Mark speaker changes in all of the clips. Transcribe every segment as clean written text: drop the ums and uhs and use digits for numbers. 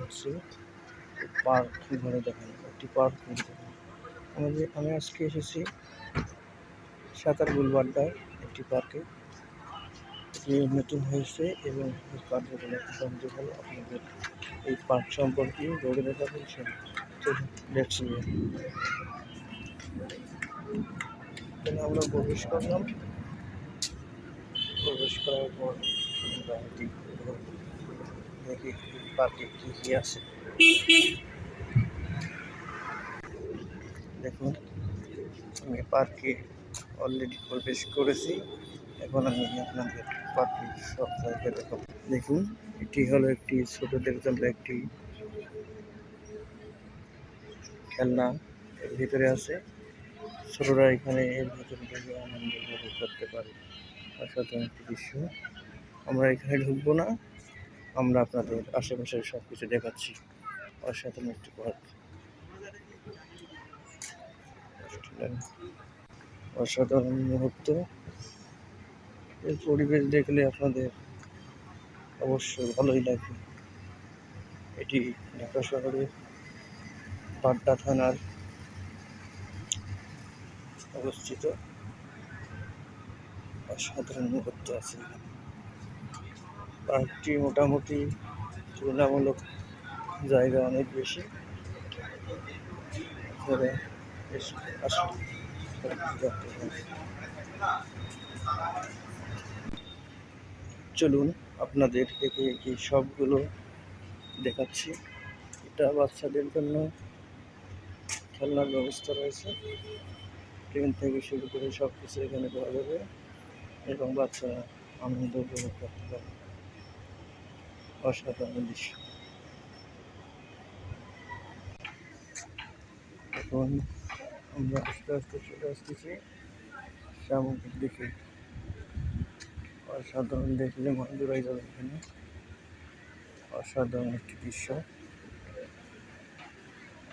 Speaker 1: করছি পার্ক ঘুরে দেখানো, একটি পার্ক ঘুরে দেখানো। আমি আজকে এসেছি সাতার বুলবাড্ডার একটি পার্কে। এটি নতুন হয়েছে এবং এই কার্যকলাপ সম্পর্কে ভালো। আপনাদের এই পার্ক সম্পর্কে ঘুরে দেখাবো। দেখছি আমরা প্রবেশ করলাম। প্রবেশ করার পর আমরা দেখি পার্কে কী কী আছে। দেখুন, আমি পার্কে অলরেডি প্রবেশ করেছি। এখন আমি আপনাদের পার্কে সব জায়গায় দেখাবো। দেখুন, এটি হলো একটি ছোটদের জন্য একটি খেলনা, এর ভিতরে আছে। ছোটরা এখানে এর ভিতরে থেকে আনন্দ উপভোগ করতে পারে। অসাধারণ একটি দৃশ্য। আমরা এখানে ঢুকবো না, আমরা আপনাদের আশেপাশের সব কিছু দেখাচ্ছি। অসাধারণ একটি পার্ক, অসাধারণ মুহূর্ত। এর পরিবেশ দেখলে আপনাদের অবশ্যই ভালোই লাগবে। এটি ঢাকা শহরের বাড্ডা থানার অবস্থিত। অসাধারণ মুহূর্ত আছে। পার্কটি মোটামুটি তুলনামূলক জায়গা অনেক বেশি। চলুন আপনাদের একে একে সবগুলো দেখাচ্ছি। এটা বাচ্চাদের জন্য খেলনার ব্যবস্থা রয়েছে। ট্রেন থেকে শুরু করে সব কিছু এখানে পাওয়া যাবে এবং বাচ্চারা আনন্দ উপভোগ করতে পারে। অসাধারণ দৃশ্য। এখন আমরা আস্তে আস্তে চলে আসতেছি সামনের দিকে। অসাধারণ, দেখলে মন জুড়াই যাবে এখানে। অসাধারণ একটি দৃশ্য,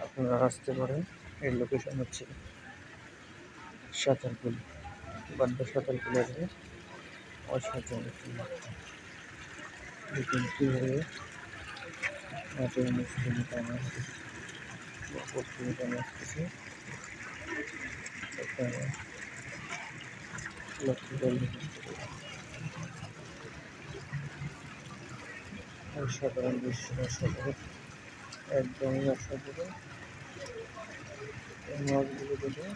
Speaker 1: আপনারা আসতে পারেন। এর লোকেশন হচ্ছে সাঁতারপুল, বাড্ডা সাঁতারপুল আছে। অসাধারণ একটি মাত্রা। দেখুন কীভাবে মাঠের মুসলিম টানা আসতেছে। এখানে লক্ষ্য করলে অসাধারণ দৃশ্য, অসাধারণ, একদমই অসাধারণ। এই মাছগুলো দেখে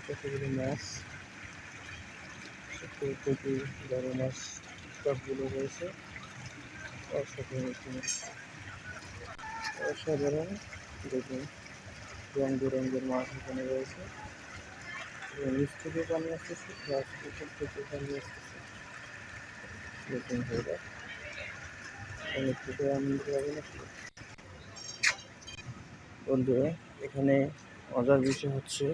Speaker 1: কতগুলো মাছ, কোটি বড় মাছ সবগুলো রয়েছে। অসাধারণ একটি মাছ, অসাধারণ। দেখুন রং বেরঙের মাছ এখানে রয়েছে। নিচ থেকে পানি আসতেছে, গাছ থেকে পানি আসতেছে। দেখুন ভাইরা, অনেক থেকে আনন্দ হবে না বন্ধুরা। এখানে মজার বিষয় হচ্ছে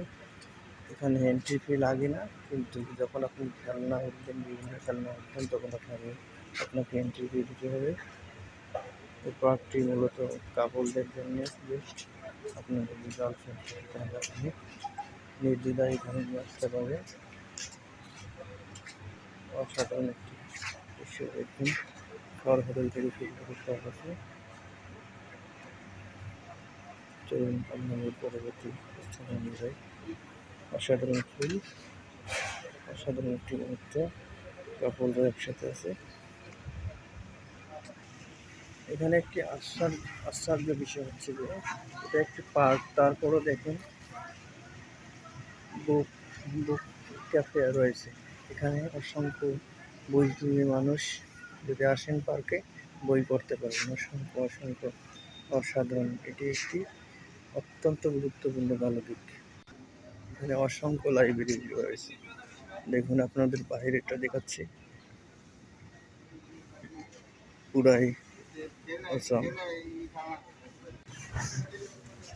Speaker 1: এখানে এন্ট্রি ফি লাগে না, কিন্তু যখন আপনি খেলনা উঠবেন, বিভিন্ন খেলনা উঠবেন, তখন আপনাকে এন্ট্রি ফি দিতে হবে। এই পার্কটি মূলত কাপলদের জন্য বেস্ট। আপনার যদি গার্লফ্রেন্ড তাহলে আপনি নির্দ্বিধায় এখানে নিয়ে আসতে পারবেন। অসাধারণ একটি দৃশ্য। দেখুন, ঘর হোটেল থেকে শুরু করে সব আছে। চলুন আপনাদের পরবর্তী স্থানে নিয়ে যাই। অসাধারণ ফুল, অসাধারণ একটি মুহূর্ত। কাপলরা একসাথে আছে। এখানে একটি আশ্চর্য বিষয় হচ্ছে যে এটা একটি পার্ক, তারপরও দেখুন বুক বুক ক্যাফে রয়েছে। এখানে অসংখ্য বইপ্রেমী মানুষ যদি আসেন পার্কে বই পড়তে পারবেন। অসংখ্য অসংখ্য অসাধারণ, এটি একটি অত্যন্ত গুরুত্বপূর্ণ ভালো দিক। এখানে অসংখ্য লাইব্রেরি রয়েছে। দেখুন আপনাদের বাইরেটা দেখাচ্ছি, পুরাই অসাম।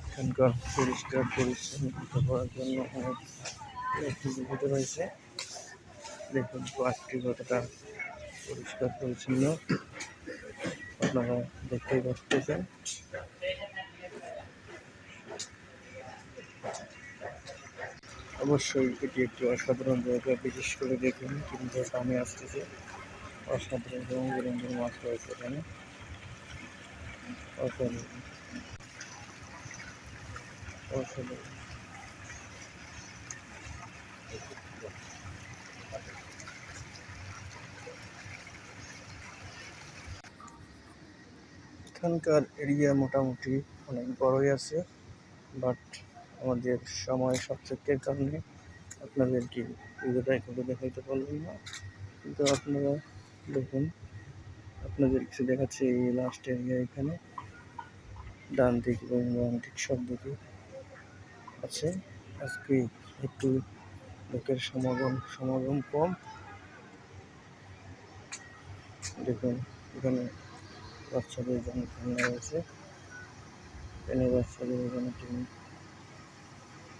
Speaker 1: এখানকার পরিষ্কার পরিচ্ছন্নতা করার জন্য অনেক সুবিধা রয়েছে। দেখুন পার্কটি কতটা পরিষ্কার পরিচ্ছন্ন আপনারা দেখতেই পাচ্ছেন। অবশ্যই এটি একটি অসাধারণ জায়গা। বিশেষ করে দেখুন কিন্তু পানি আসতেছে। অসাধারণ রঙ বেরঙের মাছ রয়েছে এখানে। অসাধারণ অসাধারণ। এখানকার এরিয়া মোটামুটি অনেক বড়ই আছে, বাট আমাদের সময় সাপেক্ষের কারণে আপনাদেরকে পুরোটাই করে দেখাইতে পারলাম না। কিন্তু আপনারা দেখুন, আপনাদের কিছু দেখাচ্ছে এই লাস্ট এরিয়া। এখানে ডান দিক এবং বাম দিক সব দিকে আছে। আজকে একটু লোকের সমাগম কম। দেখুন এখানে বাচ্চাদের জন্য খেলনা রয়েছে। এখানে বাচ্চাদের জন্য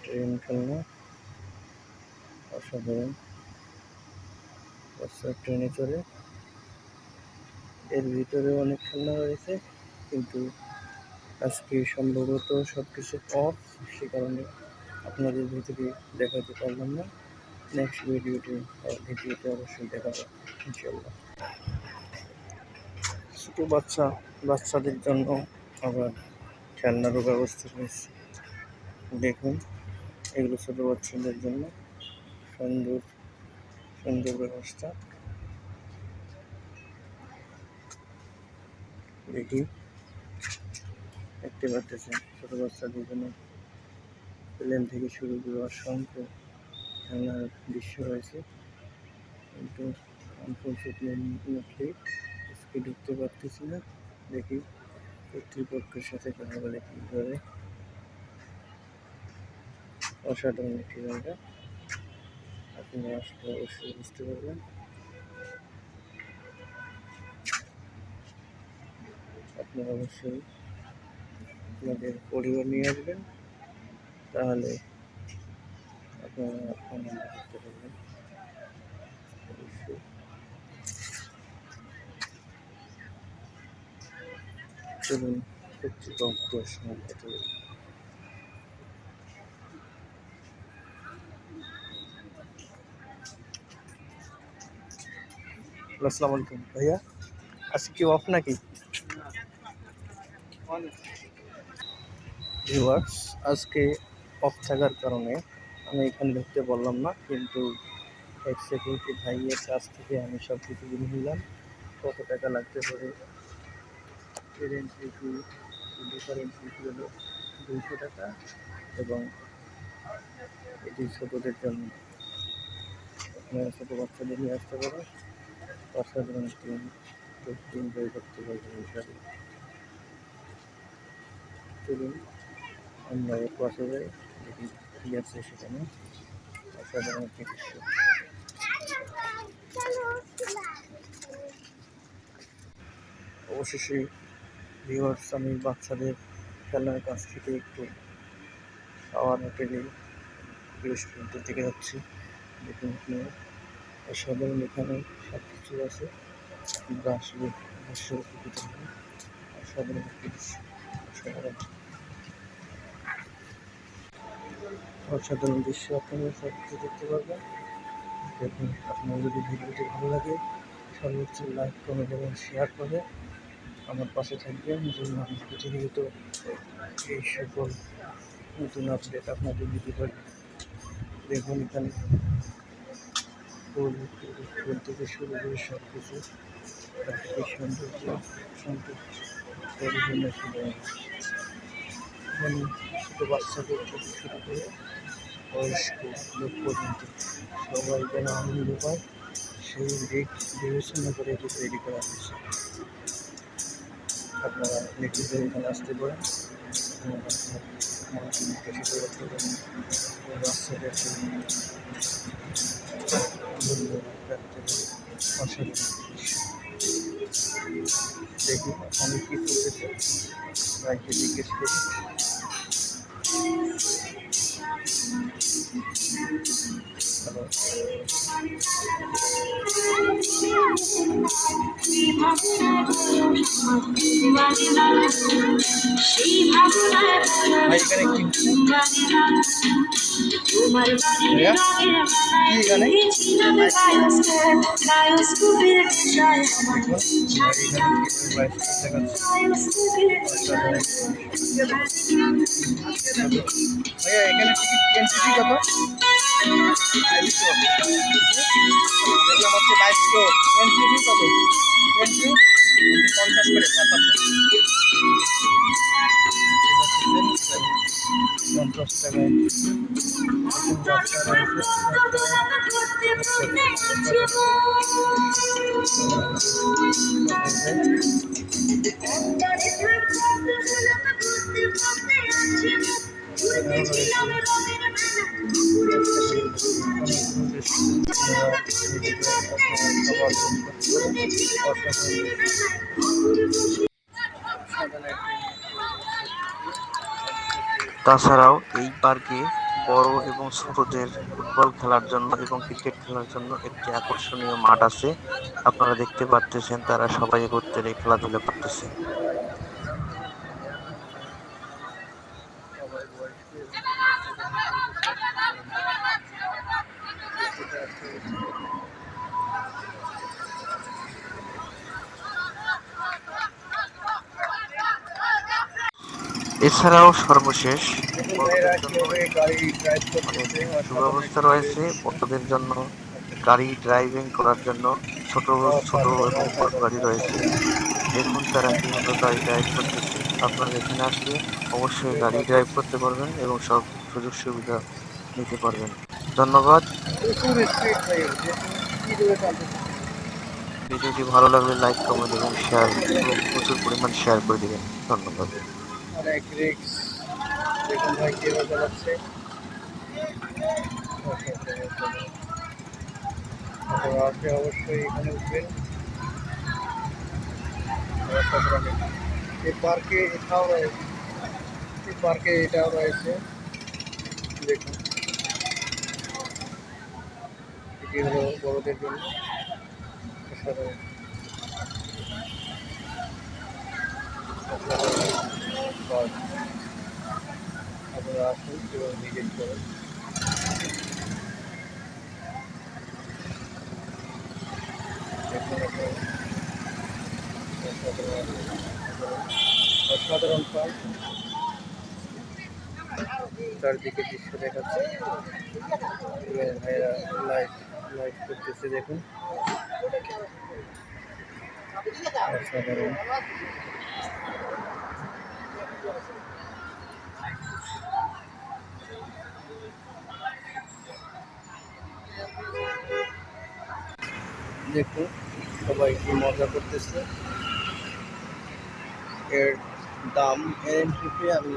Speaker 1: ট্রেন খেলনা অসাধারণ। বাচ্চা ট্রেনে চড়ে, এর ভিতরে অনেক খেলনা রয়েছে, কিন্তু আজকে সম্ভবত সব কিছু অফ, সে কারণে আপনাদের ভিতরে দেখাতে পারলাম না। নেক্সট ভিডিওতে অবশ্যই দেখাবো ইনশাল্লাহ। ছোটো বাচ্চাদের জন্য আবার খেলনারও ব্যবস্থা রয়েছে। দেখুন এগুলো ছোটো বাচ্চাদের জন্য সুন্দর সুন্দর ব্যবস্থা। দেখি দেখতে পাচ্ছেন ছোটো বাচ্চাদের জন্য প্লেন থেকে শুরু করে অসংখ্য খেলনার দৃশ্য রয়েছে, কিন্তু আনফর্চুনেটলি আজকে ঢুকতে পারতেছি না। দেখি কর্তৃপক্ষের সাথে কথা বলে কী করে। অসাধারণ একটি জায়গা, আপনারা আসলে অবশ্যই বুঝতে পারবেন। আপনারা অবশ্যই আপনাদের পরিবার নিয়ে আসবেন, তাহলে আপনারা আনন্দ করতে পারবেন। অবশ্যই চলুন কর্তৃপক্ষের সঙ্গে কথা বলি। আসসালামু আলাইকুম ভাইয়া, আজকে কি অফ নাকি? ভিউয়ার্স, আজকে অফ থাকার কারণে আমি এখানে ঢুকতে পারলাম না, কিন্তু এক সিকিউরিটি ভাইয়ের কাছ থেকে আমি সব কিছু জেনে নিলাম কত টাকা লাগতে পারে। এর এন্ট্রি ফি, ডিফারেন্ট ফি হলো 200 টাকা, এবং এটি ছোটোদের জন্য। আপনারা ছোটো বাচ্চাদের নিয়ে আসতে পারেন, অসাধারণ একটি এনজয় করতে পারবেন ইনশাআল্লাহ। চলুন আমরা এর পাশে যাই, দেখি কী আছে সেখানে। অসাধারণ একটি দৃশ্য। অবশেষে ভিউয়ার্স, আমি বাচ্চাদের খেলার কাছ থেকে একটু খাওয়ার হোটেলে রেস্টুরেন্টের দিকে যাচ্ছি। দেখুন আপনারা অসাধারণ, এখানে সব কিছু আছে, আপনারা আসলে অবশ্যই উপকৃত হবেন। অসাধারণ একটি দৃশ্য, অসাধারণ দৃশ্য আপনারা সব কিছু দেখতে পারবেন। দেখুন, আপনার যদি ভিডিওটি ভালো লাগে সর্বোচ্চ লাইক, কমেন্ট এবং শেয়ার করে আমার পাশে থাকবেন, যেন আমি প্রতিনিয়ত এই সকল নতুন আপডেট আপনাদের দিতে পারি। দেখুন এখানে ফুল থেকে শুরু করে সব কিছু প্রাকৃতিক সৌন্দর্য পরিপূর্ণ ছিল। এখানে ছোটো বাচ্চাদের থেকে শুরু করে বয়স্ক লোক পর্যন্ত সবাই যেন আনন্দ পায়, সেই দিক বিবেচনা করে এটি তৈরি করা হয়েছে। আপনারা নির্দিষ্ট এখানে আসতে পারেন, বিকশিত করতে পারেন বাচ্চাদের অসাধারণ। দেখি আমি কী করতেছে, ভাইকে জিজ্ঞেস করি। ভাই এখানে কি এখানে ভাইয়া এখানে টিকিট এন্ট্রি কত? 2200 এন্ট্রি ফি কত? এন্ট্রি 50 করে 50 টাকায়
Speaker 2: তাছাড়াও এই পার্কে বড় এবং ছোটদের ফুটবল খেলার জন্য এবং ক্রিকেট খেলার জন্য একটি আকর্ষণীয় মাঠ আছে। আপনারা দেখতে পারতেছেন তারা সবাই একত্রে খেলাধুলা করতেছে। এছাড়াও সর্বশেষ সুব্যবস্থা রয়েছে বড়দের জন্য গাড়ি ড্রাইভিং করার জন্য। ছোট ছোট এবং বড় গাড়ি রয়েছে। দেখুন তারা কিভাবে গাড়ি ড্রাইভ করতেছে। আপনারা এখানে আসলে অবশ্যই গাড়ি ড্রাইভ করতে পারবেন এবং সব সুযোগ সুবিধা নিতে পারবেন। ধন্যবাদ। ভিডিওটি ভালো লাগলে লাইক, কমেন্ট এবং শেয়ার এবং প্রচুর পরিমাণ শেয়ার করে দিবেন। ধন্যবাদ।
Speaker 1: অনেক রিক্স, দেখুন ভাই কিভাবে চালাচ্ছে। আপনি অবশ্যই এখানে উঠবেন। এই পার্কে এটাও রয়েছে, এই পার্কে এটাও রয়েছে। দেখুন এটি হলো বড়দের জন্য অসাধারণ পার্ক। আপনারা আসুন এবং ভিজিট করুন। অসাধারণ পার্ক, চারদিকে দৃশ্য দেখাচ্ছে। ভাইয়েরা লাইভ করতেছে, দেখুন অসাধারণ। দেখুন সবাই কি মজা করতেছে। এর দাম এন্ট্রি আমি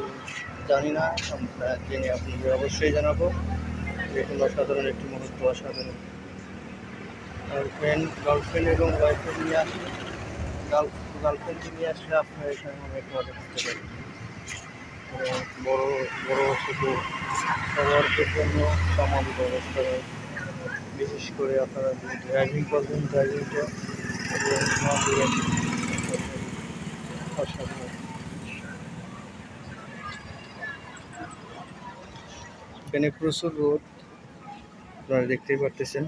Speaker 1: জানি না, আমরা জেনে আপনাদের অবশ্যই জানাবো। দেখুন অসাধারণ একটি মুহূর্ত, অসাধারণ। গার্লফ্রেন্ড এবং ওয়াইফ্রেন্ড নিয়ে আসলে গার্লফ্রেন্ডকে নিয়ে আসলে আপনার এখানে অনেক মজা করতে পারেন। বড় বড় ছোটো সবার জন্য সমান ব্যবস্থা রয়েছে। বিশেষ করে আপনারা যদি ড্রাইভিং করবেন, ড্রাইভিংটা অসাধারণ। এখানে প্রচুর রোদ, আপনারা দেখতেই পারতেছেন।